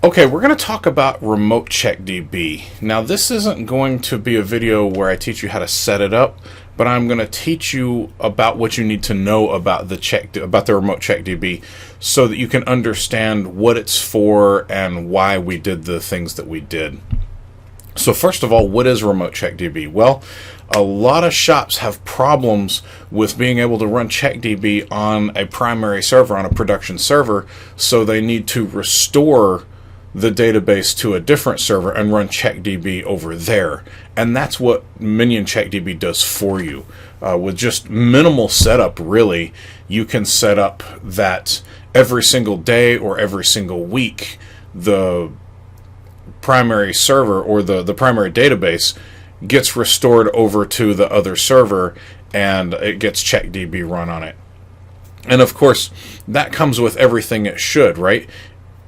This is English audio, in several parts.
Okay, we're going to talk about Remote CheckDB. Now, this isn't going to be a video where I teach you how to set it up, but I'm going to teach you about what you need to know about the Remote CheckDB so that you can understand what it's for and why we did the things that we did. So first of all, what is Remote CheckDB? Well, a lot of shops have problems with being able to run CheckDB on a primary server, on a production server, so they need to restore the database to a different server and run CheckDB over there. And that's what Minion CheckDB does for you. With just minimal setup, really, you can set up that every single day or every single week, the primary server or the primary database gets restored over to the other server and it gets CheckDB run on it. And of course, that comes with everything it should, right?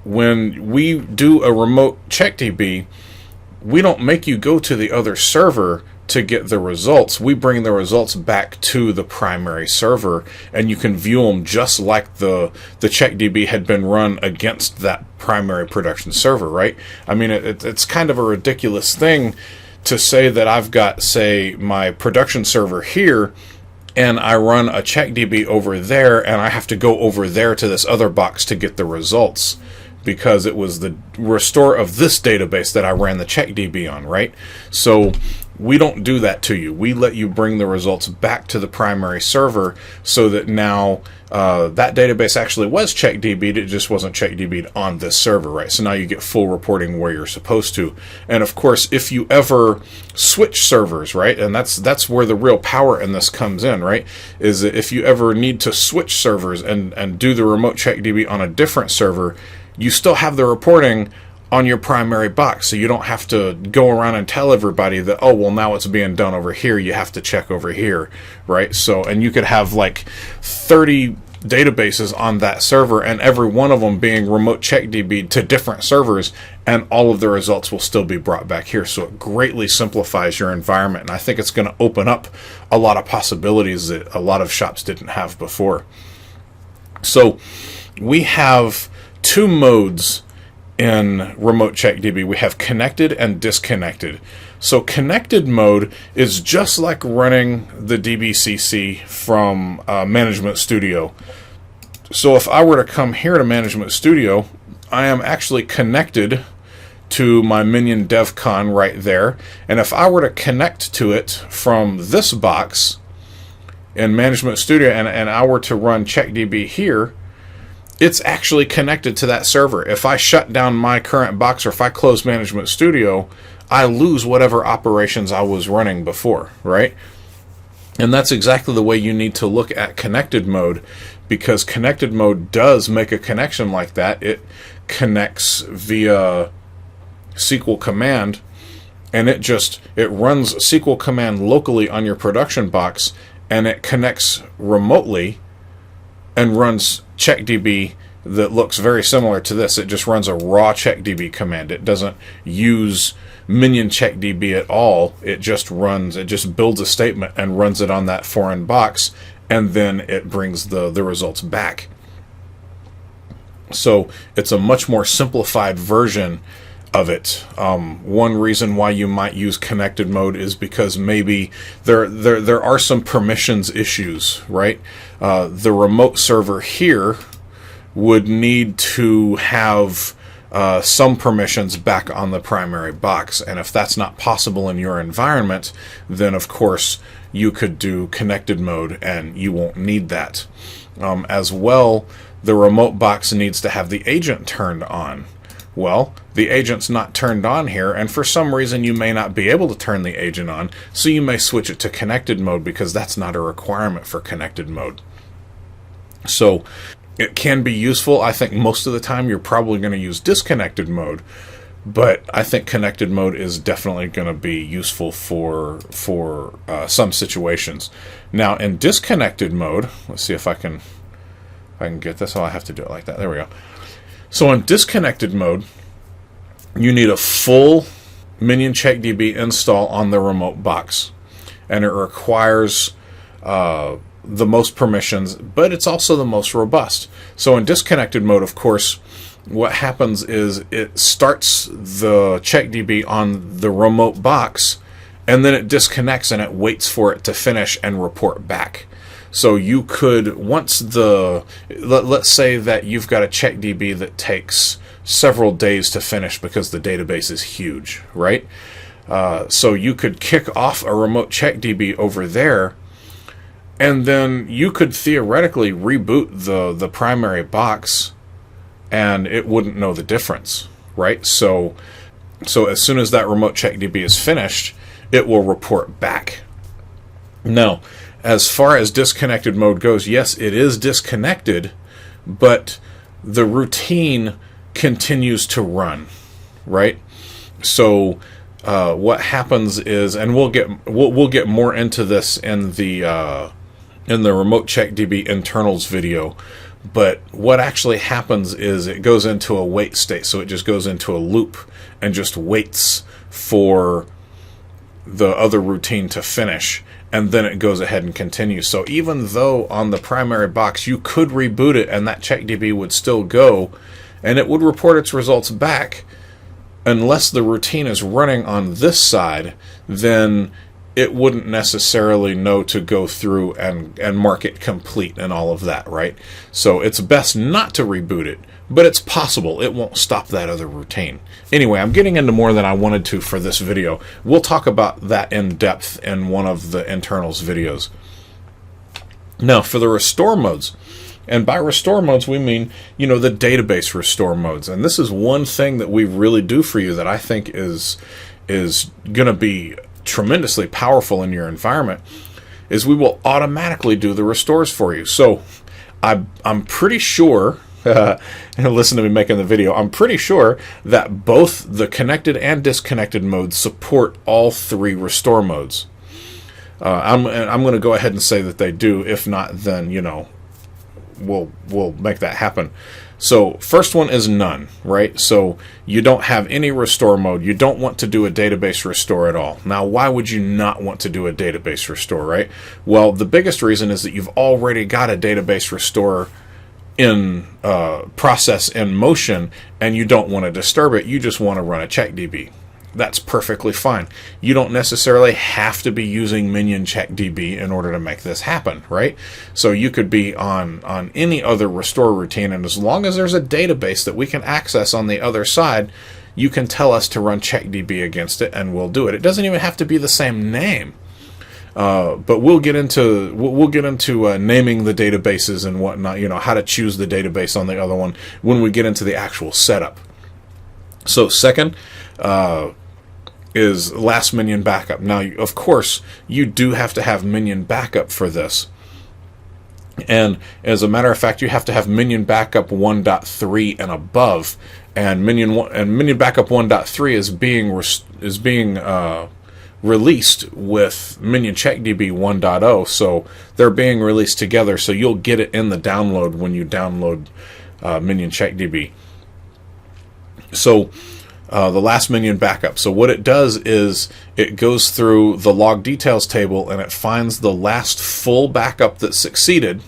When we do a remote CheckDB, we don't make you go to the other server to get the results. We bring the results back to the primary server, and you can view them just like the CheckDB had been run against that primary production server, right? I mean, it's kind of a ridiculous thing to say that I've got, say, my production server here, and I run a CheckDB over there, and I have to go over there to this other box to get the results, because it was the restore of this database that I ran the CheckDB on, right? So we don't do that to you. We let you bring the results back to the primary server so that now that database actually was CheckDB'd, it just wasn't CheckDB'd on this server, right? So now you get full reporting where you're supposed to. And of course, if you ever switch servers, right, and that's where the real power in this comes in, right, is that if you ever need to switch servers and do the remote CheckDB on a different server, you still have the reporting on your primary box, so you don't have to go around and tell everybody that, oh, well, now it's being done over here, you have to check over here, right? So, and you could have like 30 databases on that server, and every one of them being remote CheckDB to different servers, and all of the results will still be brought back here. So it greatly simplifies your environment, and I think it's going to open up a lot of possibilities that a lot of shops didn't have before. So we have two modes in Remote CheckDB. We have connected and disconnected. So connected mode is just like running the DBCC from Management Studio. So if I were to come here to Management Studio, I am actually connected to my Minion DevCon right there. And if I were to connect to it from this box in Management Studio and I were to run CheckDB here, it's actually connected to that server. If I shut down my current box or if I close Management Studio, I lose whatever operations I was running before, right? And that's exactly the way you need to look at connected mode, because connected mode does make a connection like that. It connects via SQL command, and it runs SQL command locally on your production box, and it connects remotely and runs CheckDB that looks very similar to this. It just runs a raw CheckDB command. It doesn't use Minion CheckDB at all. It just builds a statement and runs it on that foreign box, and then it brings the results back. So it's a much more simplified version of it. One reason why you might use connected mode is because maybe there are some permissions issues, right? The remote server here would need to have some permissions back on the primary box, and if that's not possible in your environment, then of course you could do connected mode and you won't need that. As well, the remote box needs to have the agent turned on. Well, the agent's not turned on here, and for some reason you may not be able to turn the agent on, so you may switch it to connected mode because that's not a requirement for connected mode. So it can be useful. I think most of the time you're probably going to use disconnected mode, but I think connected mode is definitely going to be useful for some situations. Now in disconnected mode, let's see if I can get this. Oh, I have to do it like that. There we go. So in disconnected mode, you need a full Minion CheckDB install on the remote box, and it requires the most permissions, but it's also the most robust. So in disconnected mode, of course, what happens is it starts the CheckDB on the remote box, and then it disconnects and it waits for it to finish and report back. So you could, once let's say that you've got a CheckDB that takes several days to finish because the database is huge, right? So you could kick off a remote CheckDB over there, and then you could theoretically reboot the primary box, and it wouldn't know the difference, right? So as soon as that remote CheckDB is finished, it will report back. Now, as far as disconnected mode goes, yes, it is disconnected, but the routine continues to run, right? So what happens is, and we'll get more into this in the remote CheckDB internals video, but what actually happens is it goes into a wait state. So it just goes into a loop and just waits for the other routine to finish, and then it goes ahead and continues. So even though on the primary box you could reboot it and that CheckDB would still go and it would report its results back, unless the routine is running on this side, then it wouldn't necessarily know to go through and mark it complete and all of that, right? So it's best not to reboot it, but it's possible it won't stop that other routine. Anyway, I'm getting into more than I wanted to for this video. We'll talk about that in depth in one of the internals videos. Now, for the restore modes, and by restore modes we mean, the database restore modes. And this is one thing that we really do for you that I think is going to be tremendously powerful in your environment, is we will automatically do the restores for you. So I'm pretty sure, and listen to me making the video, I'm pretty sure that both the connected and disconnected modes support all three restore modes. I'm going to go ahead and say that they do. If not, then we'll make that happen. So first one is none, right? So you don't have any restore mode. You don't want to do a database restore at all. Now, why would you not want to do a database restore, right? Well, the biggest reason is that you've already got a database restore in process in motion, and you don't want to disturb it. You just want to run a CheckDB. That's perfectly fine. You don't necessarily have to be using Minion CheckDB in order to make this happen, right? So you could be on any other restore routine, and as long as there's a database that we can access on the other side, you can tell us to run CheckDB against it, and we'll do it. It doesn't even have to be the same name. But we'll get into naming the databases and whatnot. How to choose the database on the other one when we get into the actual setup. So second is last Minion backup. Now, of course, you do have to have Minion backup for this. And as a matter of fact, you have to have Minion backup 1.3 and above. And Minion backup 1.3 is being released with Minion CheckDB 1.0, so they're being released together. So you'll get it in the download when you download Minion CheckDB. So the last Minion backup. So what it does is it goes through the log details table and it finds the last full backup that succeeded,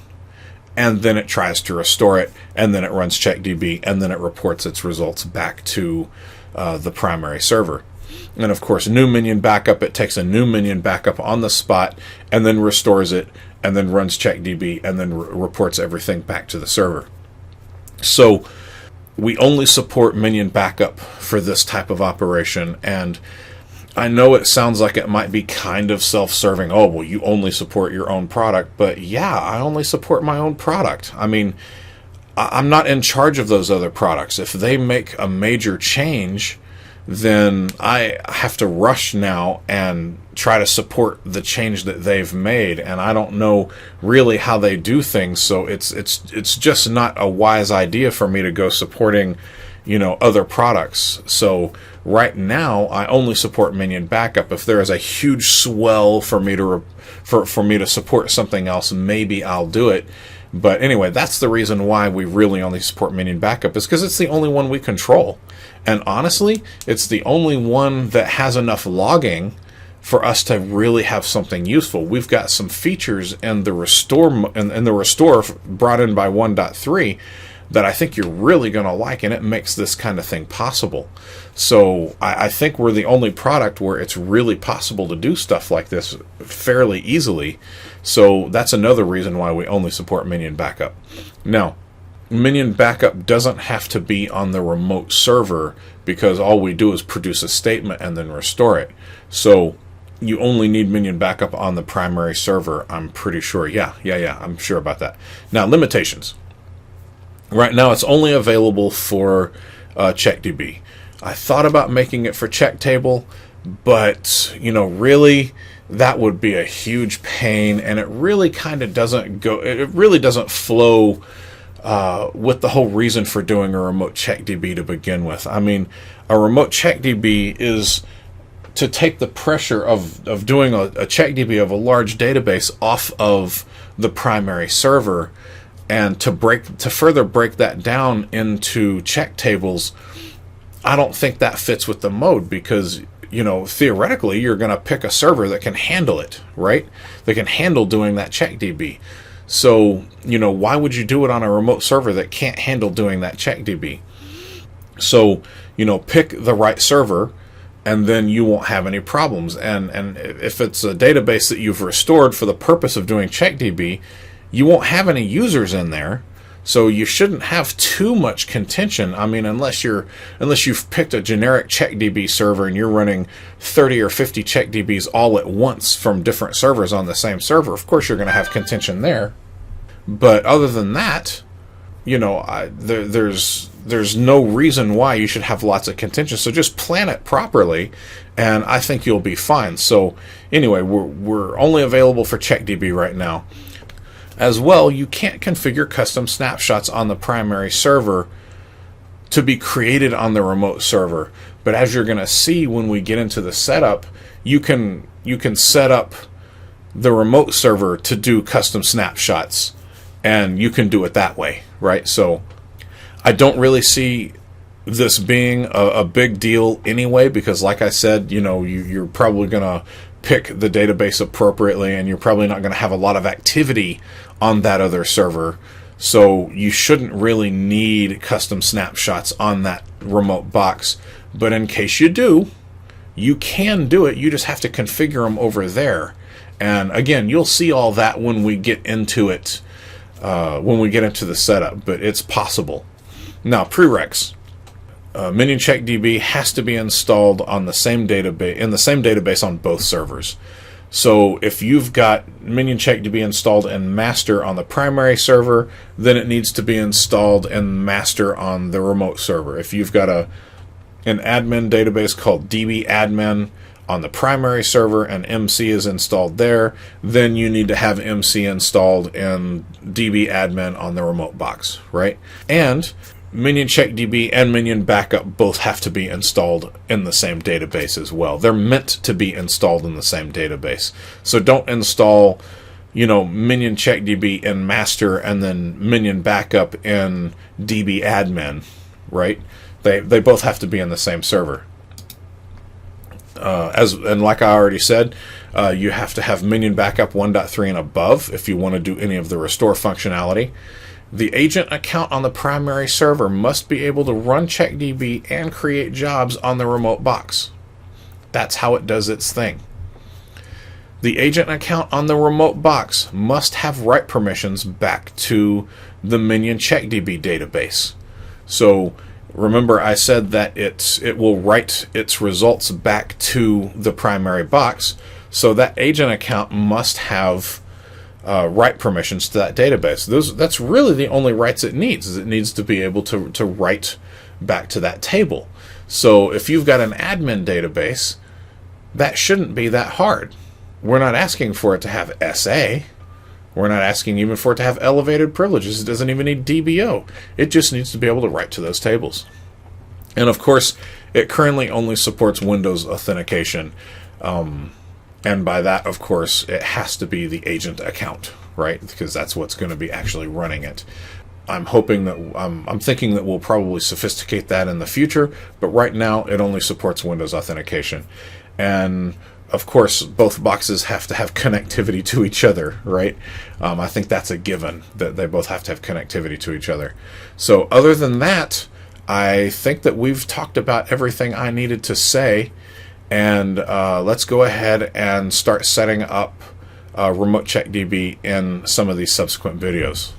and then it tries to restore it, and then it runs CheckDB, and then it reports its results back to the primary server. And of course, new Minion backup, it takes a new Minion backup on the spot and then restores it, and then runs CheckDB, and then reports everything back to the server. So we only support Minion backup for this type of operation, and I know it sounds like it might be kind of self-serving. Oh, well, you only support your own product. But yeah, I only support my own product. I mean, I'm not in charge of those other products. If they make a major change, then I have to rush now and try to support the change that they've made, and I don't know really how they do things, so it's just not a wise idea for me to go supporting, other products. So right now I only support Minion backup. If there is a huge swell for me to support something else, maybe I'll do it. But anyway, that's the reason why we really only support Minion backup, is because it's the only one we control. And honestly, it's the only one that has enough logging for us to really have something useful. We've got some features in the restore brought in by 1.3 that I think you're really going to like, and it makes this kind of thing possible. So I think we're the only product where it's really possible to do stuff like this fairly easily. So that's another reason why we only support Minion Backup. Now, Minion Backup doesn't have to be on the remote server, because all we do is produce a statement and then restore it. So you only need Minion Backup on the primary server, I'm pretty sure. Yeah, I'm sure about that. Now, limitations. Right now, it's only available for CheckDB. I thought about making it for CheckTable, but, really, that would be a huge pain, and it really kind of doesn't go, it really doesn't flow with the whole reason for doing a remote CheckDB to begin with. I mean, a remote CheckDB is to take the pressure of doing a CheckDB of a large database off of the primary server, and to further break that down into check tables. I don't think that fits with the mode, because theoretically you're going to pick a server that can handle it, right? That can handle doing that CheckDB. So, why would you do it on a remote server that can't handle doing that CheckDB? So, pick the right server, and then you won't have any problems. And if it's a database that you've restored for the purpose of doing CheckDB, you won't have any users in there. So you shouldn't have too much contention. I mean, unless you've picked a generic CheckDB server and you're running 30 or 50 CheckDBs all at once from different servers on the same server, of course you're going to have contention there. But other than that, there's no reason why you should have lots of contention. So just plan it properly, and I think you'll be fine. So anyway, we're only available for CheckDB right now. As well, you can't configure custom snapshots on the primary server to be created on the remote server. But as you're going to see when we get into the setup, you can set up the remote server to do custom snapshots, and you can do it that way, right? So I don't really see this being a big deal anyway, because like I said, you're probably going to pick the database appropriately, and you're probably not going to have a lot of activity on that other server. So you shouldn't really need custom snapshots on that remote box. But in case you do, you can do it. You just have to configure them over there. And again, you'll see all that when we get into it, when we get into the setup, but it's possible. Now, prereqs. Minion CheckDB has to be installed on the same database on both servers. So if you've got Minion CheckDB installed in master on the primary server, then it needs to be installed in master on the remote server. If you've got an admin database called dbadmin on the primary server and MC is installed there, then you need to have MC installed in dbadmin on the remote box, right? And Minion CheckDB and Minion Backup both have to be installed in the same database as well. They're meant to be installed in the same database. So don't install, Minion CheckDB in master and then Minion Backup in dbadmin, right? They both have to be in the same server. And like I already said, you have to have Minion Backup 1.3 and above if you want to do any of the restore functionality. The agent account on the primary server must be able to run CheckDB and create jobs on the remote box. That's how it does its thing. The agent account on the remote box must have write permissions back to the Minion CheckDB database. So remember, I said that it will write its results back to the primary box, so that agent account must have write permissions to that database. That's really the only writes it needs, is it needs to be able to write back to that table. So if you've got an admin database, that shouldn't be that hard. We're not asking for it to have SA. We're not asking even for it to have elevated privileges. It doesn't even need DBO. It just needs to be able to write to those tables. And of course, it currently only supports Windows authentication. And by that, of course, it has to be the agent account, right? Because that's what's going to be actually running it. I'm hoping that I'm thinking that we'll probably sophisticate that in the future, but right now it only supports Windows authentication. And of course, both boxes have to have connectivity to each other, right? I think that's a given, that they both have to have connectivity to each other. So other than that, I think that we've talked about everything I needed to say, and let's go ahead and start setting up Remote CheckDB in some of these subsequent videos.